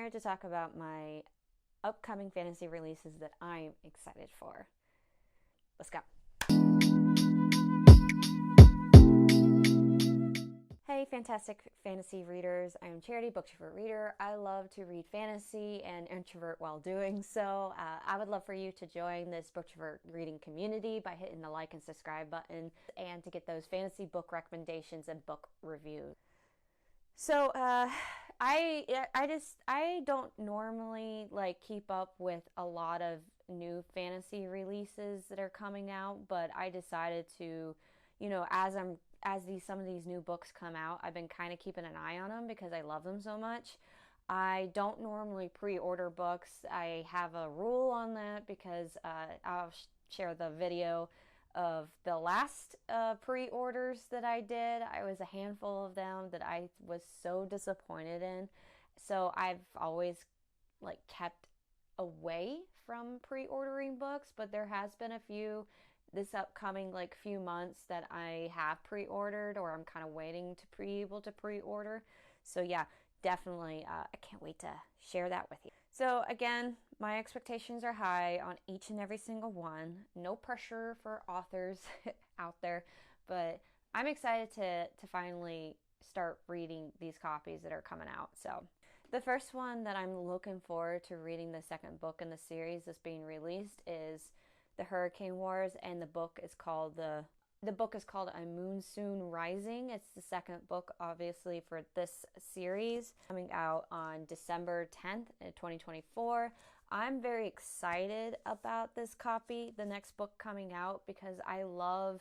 here to talk about my upcoming fantasy releases that I'm excited for. Let's go. Hey, fantastic fantasy readers. I am Charity, booktrovertreader. I love to read fantasy and introvert while doing so. I would love for you to join this booktrovert reading community by hitting the like and subscribe button and to get those fantasy book recommendations and book reviews. So, I don't normally like keep up with a lot of new fantasy releases that are coming out, but I decided to, some of these new books come out, I've been kind of keeping an eye on them because I love them so much. I don't normally pre-order books. I have a rule on that because I'll share the video of the last pre-orders that I did. I was a handful of them that I was so disappointed in. So I've always kept away from pre-ordering books, but there has been a few this upcoming few months that I have pre-ordered or I'm kind of waiting to be able to pre-order. So yeah, definitely I can't wait to share that with you. So again, my expectations are high on each and every single one. No pressure for authors out there, but I'm excited to finally start reading these copies that are coming out. So the first one that I'm looking forward to reading, the second book in the series that's being released, is The Hurricane Wars, and the book is called A Monsoon Rising. It's the second book, obviously, for this series, coming out on December 10th, 2024. I'm very excited about this copy, the next book coming out, because I love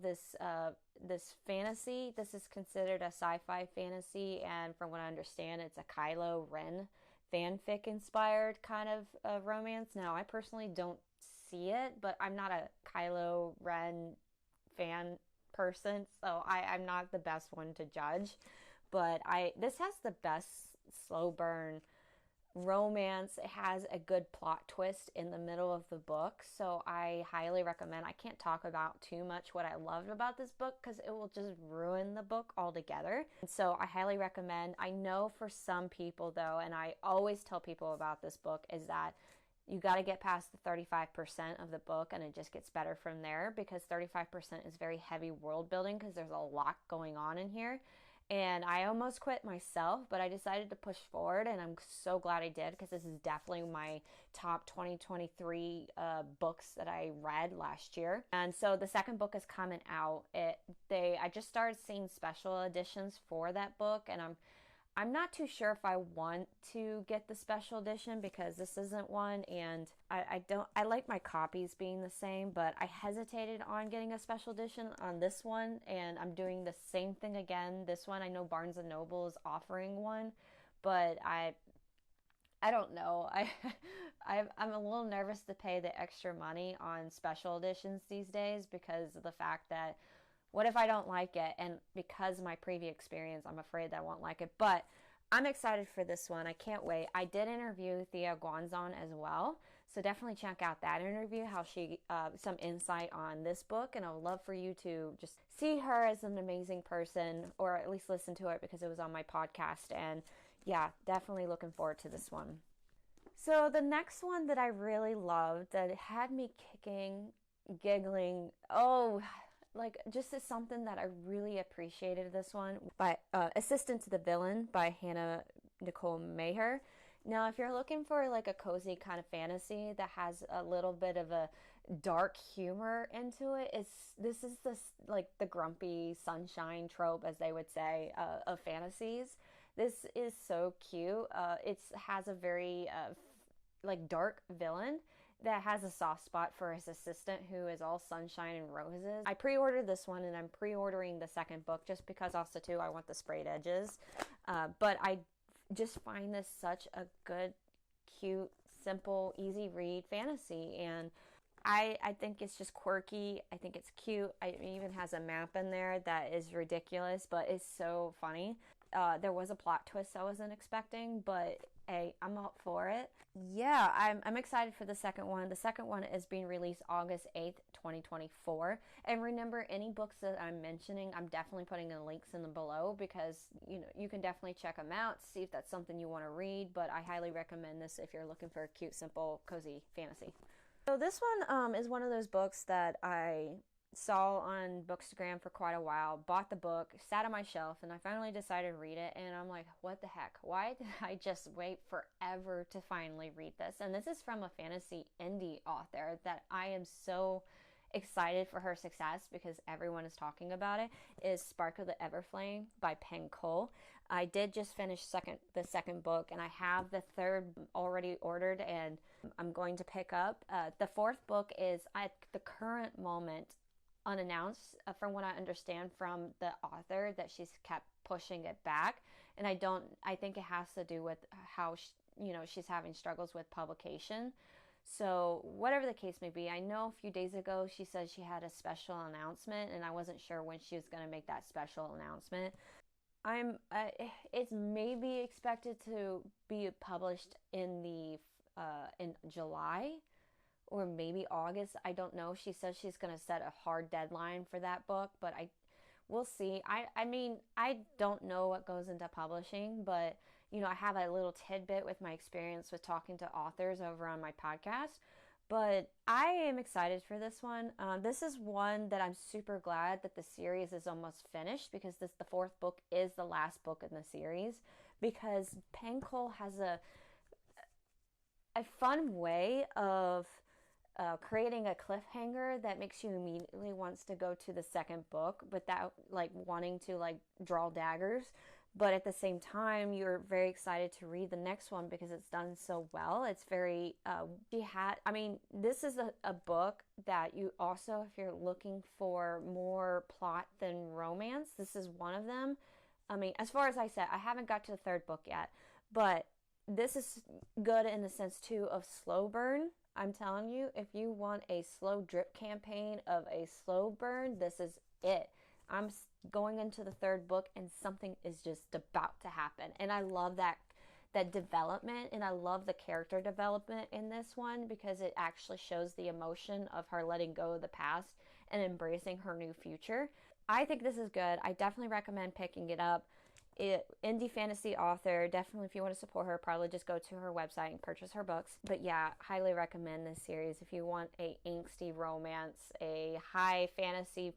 this fantasy. This is considered a sci-fi fantasy, and from what I understand, it's a Kylo Ren fanfic inspired kind of romance. Now, I personally don't see it, but I'm not a Kylo Ren fan person, so I'm not the best one to judge. But this has the best slow burn romance. It has a good plot twist in the middle of the book, so I highly recommend. I can't talk about too much what I loved about this book because it will just ruin the book altogether. And so I highly recommend. I know for some people though, and I always tell people about this book, is that you got to get past the 35% of the book and it just gets better from there, because 35% is very heavy world building because there's a lot going on in here. And I almost quit myself, but I decided to push forward, and I'm so glad I did, because this is definitely my top 2023 books that I read last year. And so the second book is coming out. I just started seeing special editions for that book, and I'm not too sure if I want to get the special edition because this isn't one, and I like my copies being the same, but I hesitated on getting a special edition on this one, and I'm doing the same thing again. This one, I know Barnes & Noble is offering one, but I don't know. I'm a little nervous to pay the extra money on special editions these days because of the fact that what if I don't like it? And because of my previous experience, I'm afraid that I won't like it. But I'm excited for this one. I can't wait. I did interview Thea Guanzon as well, so definitely check out that interview, how she some insight on this book. And I would love for you to just see her as an amazing person, or at least listen to it because it was on my podcast. And yeah, definitely looking forward to this one. So the next one that I really loved, that had me kicking, giggling, just as something that I really appreciated, this one, by Assistant to the Villain by Hannah Nicole Maher. Now, if you're looking for a cozy kind of fantasy that has a little bit of a dark humor into it, this is the grumpy sunshine trope, as they would say, of fantasies. This is so cute. It has a very dark villain that has a soft spot for his assistant, who is all sunshine and roses. I pre-ordered this one, and I'm pre-ordering the second book just because also too I want the sprayed edges. But I just find this such a good, cute, simple, easy read fantasy, and I think it's just quirky. I think it's cute. It even has a map in there that is ridiculous, but it's so funny. There was a plot twist I wasn't expecting, but hey, I'm up for it. Yeah, I'm excited for the second one. The second one is being released August 8th, 2024. And remember, any books that I'm mentioning, I'm definitely putting the links in the below, because you can definitely check them out, see if that's something you want to read. But I highly recommend this if you're looking for a cute, simple, cozy fantasy. So this one is one of those books that I saw on Bookstagram for quite a while, bought the book, sat on my shelf, and I finally decided to read it, and I'm like, what the heck? Why did I just wait forever to finally read this? And this is from a fantasy indie author that I am so excited for her success because everyone is talking about it, is Spark of the Everflame by Penn Cole. I did just finish the second book, and I have the third already ordered, and I'm going to pick up. The fourth book is at the current moment unannounced, from what I understand from the author, that she's kept pushing it back, and I think it has to do with how she's having struggles with publication. So whatever the case may be, I know a few days ago she said she had a special announcement, and I wasn't sure when she was going to make that special announcement. It's maybe expected to be published in July or maybe August. I don't know. She says she's going to set a hard deadline for that book, but we'll see. I mean, I don't know what goes into publishing, but I have a little tidbit with my experience with talking to authors over on my podcast. But I am excited for this one. This is one that I'm super glad that the series is almost finished, because the fourth book is the last book in the series, because Penn Cole has a fun way of creating a cliffhanger that makes you immediately wants to go to the second book without wanting to draw daggers. But at the same time, you're very excited to read the next one because it's done so well. It's very, this is a book that you also, if you're looking for more plot than romance, this is one of them. I mean, as far as I said, I haven't got to the third book yet, but this is good in the sense too of slow burn. I'm telling you, if you want a slow drip campaign of a slow burn, this is it. I'm going into the third book and something is just about to happen. And I love that development, and I love the character development in this one, because it actually shows the emotion of her letting go of the past and embracing her new future. I think this is good. I definitely recommend picking it up. Indie fantasy author, definitely, if you want to support her, probably just go to her website and purchase her books. But yeah, highly recommend this series if you want a angsty romance, a high fantasy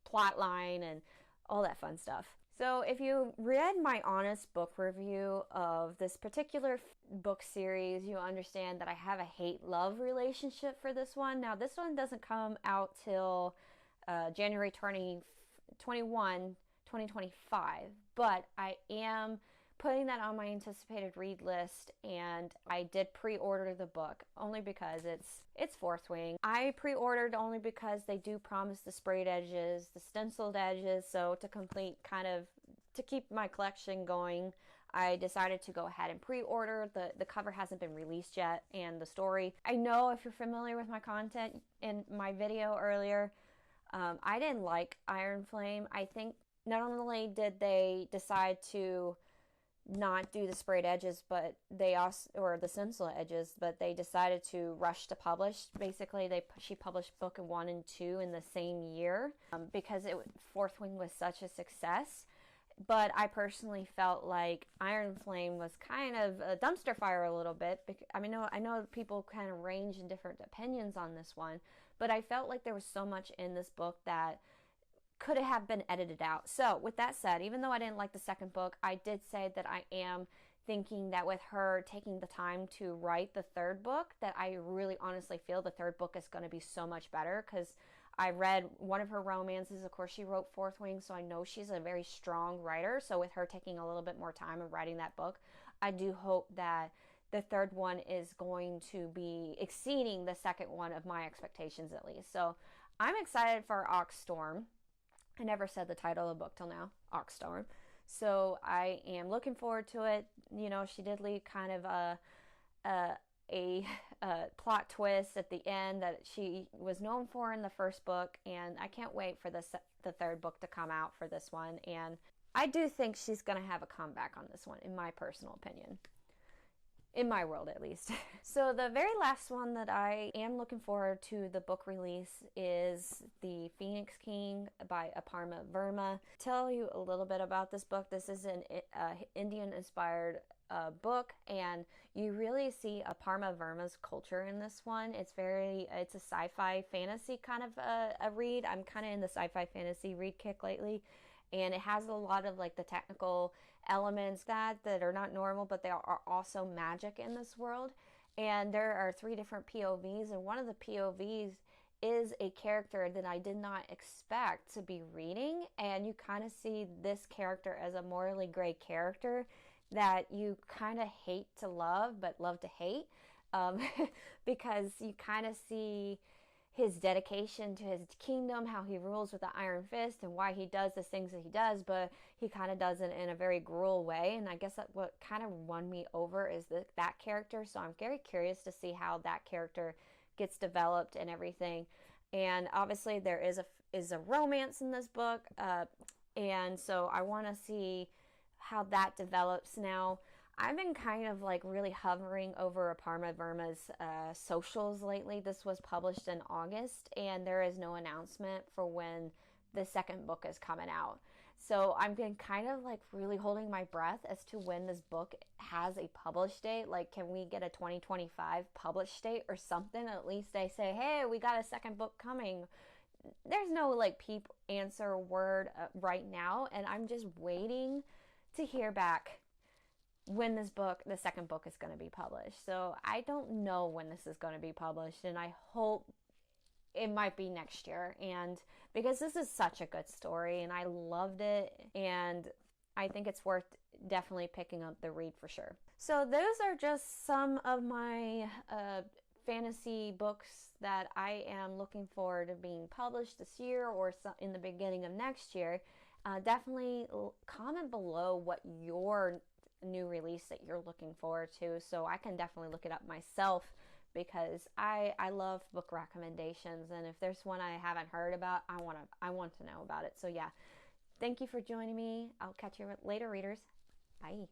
plot line, and all that fun stuff. So if you read my honest book review of this particular book series, you understand that I have a hate-love relationship for this one. Now, this one doesn't come out till January 2025, but I am putting that on my anticipated read list, and I did pre-order the book only because it's Fourth Wing. I pre-ordered only because they do promise the sprayed edges, the stenciled edges, so to keep my collection going, I decided to go ahead and pre-order. The cover hasn't been released yet, and the story, I know if you're familiar with my content in my video earlier, I didn't like Iron Flame. I think not only did they decide to not do the sprayed edges, but or the stencil edges, but they decided to rush to publish. Basically, she published book 1 and 2 in the same year, because Fourth Wing was such a success. But I personally felt like Iron Flame was kind of a dumpster fire a little bit. I know people kind of range in different opinions on this one, but I felt like there was so much in this book that could have been edited out. So with that said, even though I didn't like the second book, I did say that I am thinking that with her taking the time to write the third book, that I really honestly feel the third book is going to be so much better, because I read one of her romances. Of course, she wrote Fourth Wing, so I know she's a very strong writer. So with her taking a little bit more time of writing that book, I do hope that the third one is going to be exceeding the second one of my expectations, at least. So I'm excited for Oxstorm. I never said the title of the book till now, Oxstorm. So I am looking forward to it. She did leave kind of a plot twist at the end that she was known for in the first book, and I can't wait for the third book to come out for this one. And I do think she's going to have a comeback on this one, in my personal opinion. In my world, at least. So the very last one that I am looking forward to the book release is The Phoenix King by Aparna Verma. Tell you a little bit about this book. This is an Indian-inspired book, and you really see Aparna Verma's culture in this one. It's a sci-fi fantasy kind of a read. I'm kind of in the sci-fi fantasy read kick lately. And it has a lot of like the technical elements that are not normal, but they are also magic in this world. And there are 3 different POVs, and one of the POVs is a character that I did not expect to be reading. And you kind of see this character as a morally gray character that you kind of hate to love, but love to hate, because you kind of see his dedication to his kingdom, how he rules with the iron fist, and why he does the things that he does, but he kind of does it in a very gruel way. And I guess that what kind of won me over is that character. So I'm very curious to see how that character gets developed and everything. And obviously there is a romance in this book, and so I want to see how that develops. Now, I've been kind of like really hovering over Aparna Verma's socials lately. This was published in August, and there is no announcement for when the second book is coming out. So I've been kind of like really holding my breath as to when this book has a publish date. Like, can we get a 2025 publish date or something? At least they say, hey, we got a second book coming. There's no like peep answer word right now, and I'm just waiting to hear back when the second book is going to be published. So I don't know when this is going to be published, and I hope it might be next year. And because this is such a good story and I loved it, and I think it's worth definitely picking up the read for sure. So those are just some of my fantasy books that I am looking forward to being published this year or in the beginning of next year. Definitely comment below what your new release that you're looking forward to, so I can definitely look it up myself, because I love book recommendations, and if there's one I haven't heard about, I want to know about it. So yeah, thank you for joining me. I'll catch you later, readers. Bye.